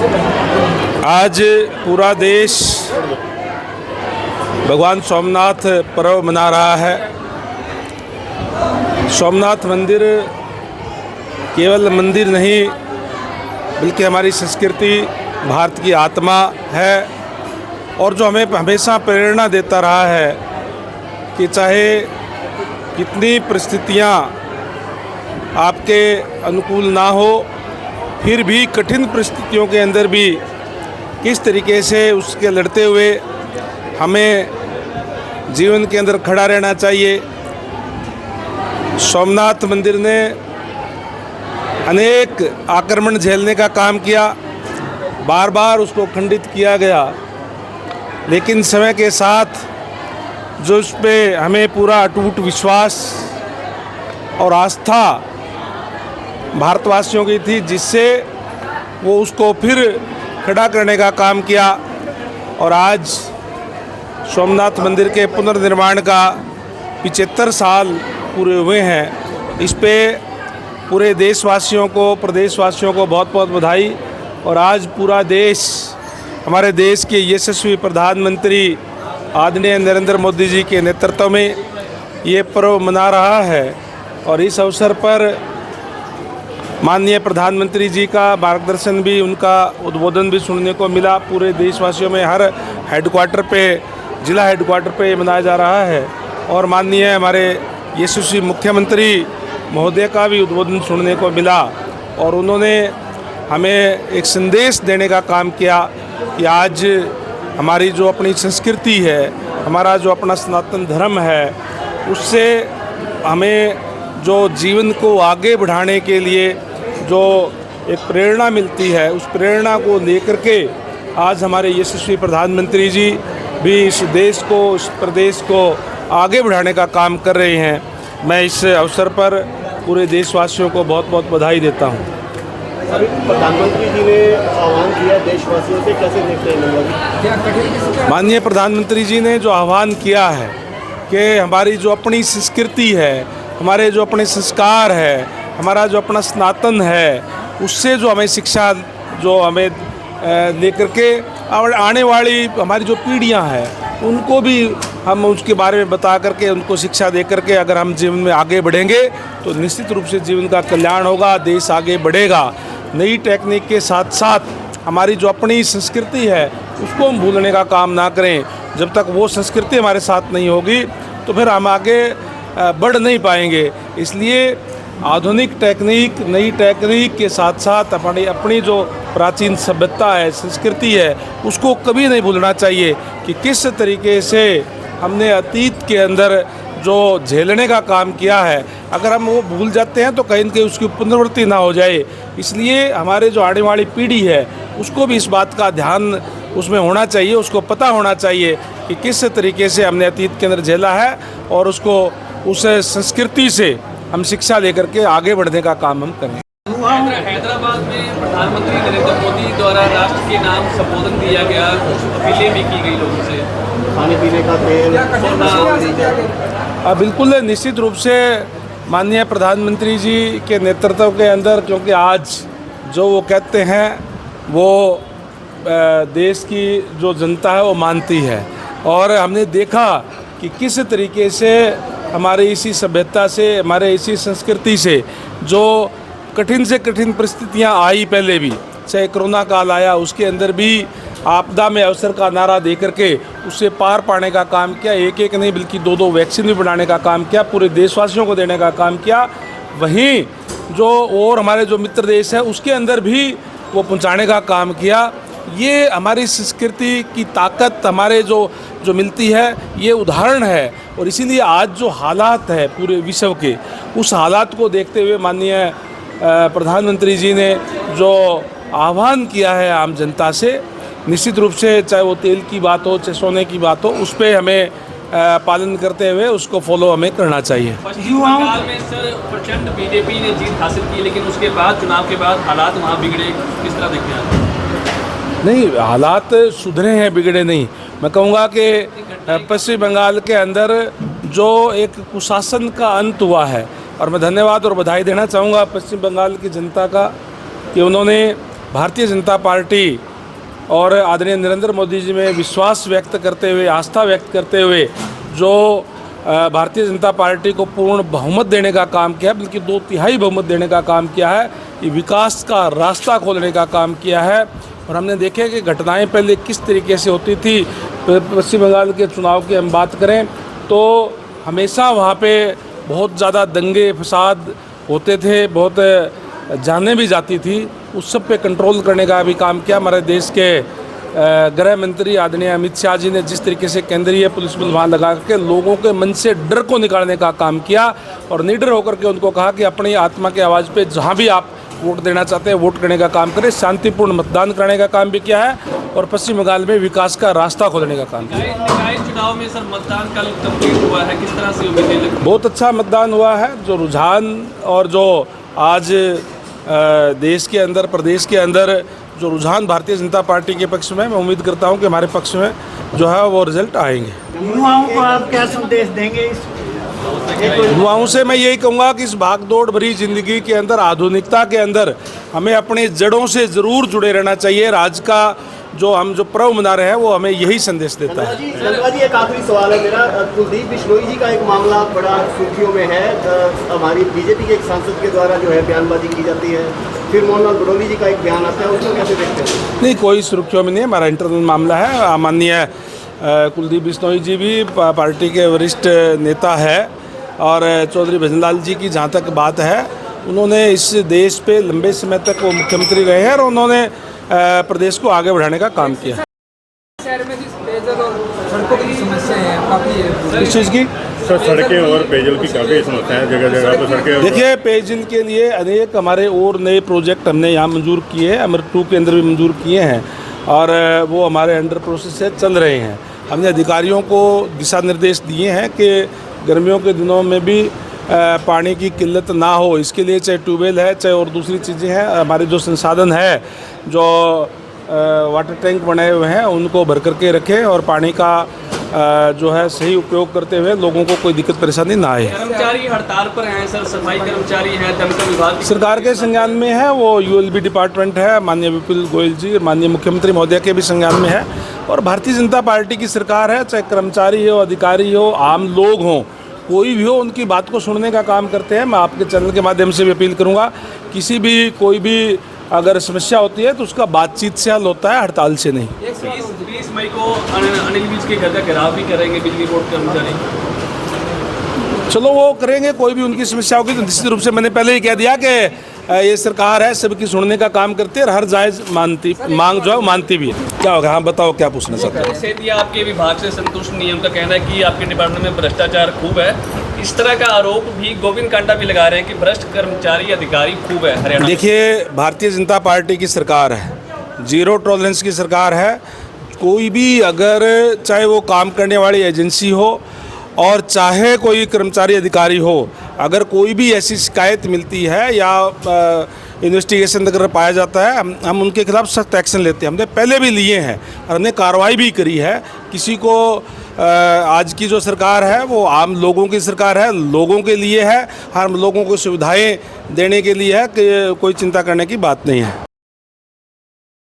आज पूरा देश भगवान सोमनाथ पर्व मना रहा है। सोमनाथ मंदिर केवल मंदिर नहीं बल्कि हमारी संस्कृति, भारत की आत्मा है और जो हमें हमेशा प्रेरणा देता रहा है कि चाहे कितनी परिस्थितियाँ आपके अनुकूल ना हो, फिर भी कठिन परिस्थितियों के अंदर भी किस तरीके से उसके लड़ते हुए हमें जीवन के अंदर खड़ा रहना चाहिए। सोमनाथ मंदिर ने अनेक आक्रमण झेलने का काम किया, बार बार उसको खंडित किया गया, लेकिन समय के साथ जो उस पर हमें पूरा अटूट विश्वास और आस्था भारतवासियों की थी, जिससे वो उसको फिर खड़ा करने का काम किया। और आज सोमनाथ मंदिर के पुनर्निर्माण का 75 साल पूरे हुए हैं। इस पे पूरे देशवासियों को, प्रदेशवासियों को बहुत बहुत बधाई। और आज पूरा देश हमारे देश के यशस्वी प्रधानमंत्री आदरणीय नरेंद्र मोदी जी के नेतृत्व में ये पर्व मना रहा है। और इस अवसर पर माननीय प्रधानमंत्री जी का मार्गदर्शन भी, उनका उद्बोधन भी सुनने को मिला। पूरे देशवासियों में हर हेडक्वार्टर पे, जिला हेडक्वार्टर पे ये मनाया जा रहा है। और माननीय हमारे यशस्वी मुख्यमंत्री महोदय का भी उद्बोधन सुनने को मिला और उन्होंने हमें एक संदेश देने का काम किया कि आज हमारी जो अपनी संस्कृति है, हमारा जो अपना सनातन धर्म है, उससे हमें जो जीवन को आगे बढ़ाने के लिए जो एक प्रेरणा मिलती है, उस प्रेरणा को लेकर के आज हमारे यशस्वी प्रधानमंत्री जी भी इस देश को, इस प्रदेश को आगे बढ़ाने का काम कर रहे हैं। मैं इस अवसर पर पूरे देशवासियों को बहुत बहुत बधाई देता हूँ। प्रधानमंत्री जी ने आह्वान किया देशवासियों से, कैसे देखते हैं? माननीय प्रधानमंत्री जी ने जो आह्वान किया है कि हमारी जो अपनी संस्कृति है, हमारे जो अपने संस्कार है, हमारा जो अपना सनातन है, उससे जो हमें शिक्षा जो हमें लेकर के आने वाली हमारी जो पीढ़ियां हैं, उनको भी हम उसके बारे में बता करके, उनको शिक्षा दे करके अगर हम जीवन में आगे बढ़ेंगे तो निश्चित रूप से जीवन का कल्याण होगा, देश आगे बढ़ेगा। नई टेक्निक के साथ साथ हमारी जो अपनी संस्कृति है उसको हम भूलने का काम ना करें। जब तक वो संस्कृति हमारे साथ नहीं होगी तो फिर हम आगे बढ़ नहीं पाएंगे। इसलिए आधुनिक टेक्निक, नई टेक्निक के साथ साथ अपनी जो प्राचीन सभ्यता है, संस्कृति है, उसको कभी नहीं भूलना चाहिए कि किस तरीके से हमने अतीत के अंदर जो झेलने का काम किया है, अगर हम वो भूल जाते हैं तो कहीं न कहीं उसकी पुनरावृत्ति ना हो जाए। इसलिए हमारे जो आने वाली पीढ़ी है उसको भी इस बात का ध्यान उसमें होना चाहिए, उसको पता होना चाहिए कि किस तरीके से हमने अतीत के अंदर झेला है और उसको उस संस्कृति से हम शिक्षा लेकर के आगे बढ़ने का काम हम करें। हैदराबाद में प्रधानमंत्री नरेंद्र मोदी द्वारा राष्ट्र के नाम संबोधन दिया गया, कुछ अपीलें भी की गई लोगों से, खाने पीने का तेल, बिल्कुल निश्चित रूप से माननीय प्रधानमंत्री जी के नेतृत्व के अंदर, क्योंकि आज जो वो कहते हैं वो देश की जो जनता है वो मानती है। और हमने देखा कि किस तरीके से हमारे इसी सभ्यता से, हमारे इसी संस्कृति से जो कठिन से कठिन परिस्थितियां आई, पहले भी चाहे कोरोना काल आया, उसके अंदर भी आपदा में अवसर का नारा दे करके उससे पार पाने का काम किया। एक एक नहीं बल्कि दो दो वैक्सीन भी बनाने का काम किया, पूरे देशवासियों को देने का काम किया। वहीं जो और हमारे जो मित्र देश है उसके अंदर भी वो पहुंचाने का काम किया। ये हमारी संस्कृति की ताकत हमारे जो मिलती है, ये उदाहरण है। और इसीलिए आज जो हालात है पूरे विश्व के, उस हालात को देखते हुए माननीय प्रधानमंत्री जी ने जो आह्वान किया है आम जनता से, निश्चित रूप से चाहे वो तेल की बात हो, चाहे सोने की बात हो, उस पर हमें पालन करते हुए उसको फॉलो हमें करना चाहिए। पश्चिम बंगाल में सर प्रचंड बीजेपी ने जीत हासिल की, लेकिन उसके बाद चुनाव के बाद हालात वहाँ बिगड़े, किस तरह देखते हैं? नहीं, हालात सुधरे हैं, बिगड़े नहीं। मैं कहूँगा कि पश्चिम बंगाल के अंदर जो एक कुशासन का अंत हुआ है, और मैं धन्यवाद और बधाई देना चाहूँगा पश्चिम बंगाल की जनता का कि उन्होंने भारतीय जनता पार्टी और आदरणीय नरेंद्र मोदी जी में विश्वास व्यक्त करते हुए, आस्था व्यक्त करते हुए जो भारतीय जनता पार्टी को पूर्ण बहुमत देने का काम किया है, बल्कि 2/3 बहुमत देने का काम किया है, ये विकास का रास्ता खोलने का काम किया है। और हमने देखे कि घटनाएं पहले किस तरीके से होती थी। पश्चिम बंगाल के चुनाव की हम बात करें तो हमेशा वहाँ पे बहुत ज़्यादा दंगे फसाद होते थे, बहुत जानें भी जाती थी। उस सब पे कंट्रोल करने का भी काम किया। हमारे देश के गृह मंत्री आदरणीय अमित शाह जी ने जिस तरीके से केंद्रीय पुलिस बल वहाँ लगा के लोगों के मन से डर को निकालने का काम किया और निडर होकर के उनको कहा कि अपनी आत्मा के आवाज़ पे जहाँ भी आप वोट देना चाहते हैं वोट करने का काम करें, शांतिपूर्ण मतदान करने का काम भी किया है और पश्चिम बंगाल में विकास का रास्ता खोलने का काम किया। निकाय चुनाव में सर मतदान कल कंप्लीट हुआ है, किस तरह से उम्मीदें लगती? बहुत अच्छा मतदान हुआ है। जो रुझान और जो आज देश के अंदर, प्रदेश के अंदर जो रुझान भारतीय जनता पार्टी के पक्ष में, मैं उम्मीद करता हूं कि हमारे पक्ष में जो है वो रिजल्ट आएंगे। युवाओं को आप क्या संदेश देंगे? युवाओं से मैं यही कहूँगा कि इस भागदौड़ भरी जिंदगी के अंदर, आधुनिकता के अंदर हमें अपनी जड़ों से ज़रूर जुड़े रहना चाहिए। राज्य का जो हम जो पर्व मना रहे हैं वो हमें यही संदेश देता है। नंदवा जी, एक आखिरी सवाल है मेरा। कुलदीप बिश्नोई जी का एक मामला बड़ा सुर्खियों में है। हमारी बीजेपी के एक सांसद के द्वारा जो है बयानबाजी की जाती है, फिर मोहनलाल बडोली जी का एक बयान आता है, उसको कैसे देखते हैं? नहीं, कोई सुर्खियों में नहीं है, हमारा इंटरनल मामला है। माननीय कुलदीप बिश्नोई जी भी पार्टी के वरिष्ठ नेता है और चौधरी भजनलाल जी की जहाँ तक बात है, उन्होंने इस देश पे लंबे समय तक वो मुख्यमंत्री रहे हैं और उन्होंने प्रदेश को आगे बढ़ाने का काम किया। शहर में जिस पेयजल और सड़कों की समस्या है काफ़ी है। किस चीज़ की? सर, सड़कें और पेयजल की काफ़ी समस्या है, जगह जगह पर सड़कें। देखिए, पेयजल के लिए अनेक हमारे और नए प्रोजेक्ट हमने यहाँ मंजूर किए हैं, अमृत 2 के अंदर भी मंजूर किए हैं और वो हमारे अंडर प्रोसेस से चल रहे हैं। हमने अधिकारियों को दिशा निर्देश दिए हैं कि गर्मियों के दिनों में भी पानी की किल्लत ना हो, इसके लिए चाहे ट्यूबवेल है, चाहे और दूसरी चीज़ें हैं, हमारे जो संसाधन है, जो वाटर टैंक बनाए हुए हैं, उनको भर करके रखें और पानी का जो है सही उपयोग करते हुए लोगों को कोई दिक्कत परेशानी ना आए। कर्मचारी हड़ताल पर हैं सर, सफाई कर्मचारी हैं, दमकल विभाग सरकार के संज्ञान में है, वो यूएलबी डिपार्टमेंट है, माननीय विपुल गोयल जी और माननीय मुख्यमंत्री महोदय के भी संज्ञान में है। और भारतीय जनता पार्टी की सरकार है, चाहे कर्मचारी हो, अधिकारी हो, आम लोग हों, कोई भी हो, उनकी बात को सुनने का काम करते हैं। मैं आपके चैनल के माध्यम से भी अपील करूंगा, किसी भी कोई भी अगर समस्या होती है तो उसका बातचीत से हल होता है, हड़ताल से नहीं। 20 मई को अनिल विज के घर का घेराव भी करेंगे बिजली बोर्ड कर्मचारी। चलो वो करेंगे, कोई भी उनकी समस्या होगी तो निश्चित रूप से मैंने पहले ही कह दिया कि ये सरकार है, सबकी सुनने का काम करती है और हर जायज़ मांग जो है मानती भी है। क्या होगा? हाँ बताओ, क्या पूछना चाहते हो? सेठिया आपके विभाग से संतुष्ट नहीं है, उनका कहना है कि आपके डिपार्टमेंट में भ्रष्टाचार खूब है। इस तरह का आरोप भी गोविंद कांडा भी लगा रहे हैं कि भ्रष्ट कर्मचारी अधिकारी खूब है हरियाणा। देखिए, भारतीय जनता पार्टी की सरकार है, जीरो टॉलरेंस की सरकार है। कोई भी अगर चाहे वो काम करने वाली एजेंसी हो और चाहे कोई कर्मचारी अधिकारी हो, अगर कोई भी ऐसी शिकायत मिलती है या इन्वेस्टिगेशन अगर पाया जाता है, हम उनके खिलाफ सख्त एक्शन लेते हैं। हमने पहले भी लिए हैं और हमने कार्रवाई भी करी है। किसी को आज की जो सरकार है वो आम लोगों की सरकार है, लोगों के लिए है, हर लोगों को सुविधाएं देने के लिए है, कि कोई चिंता करने की बात नहीं है।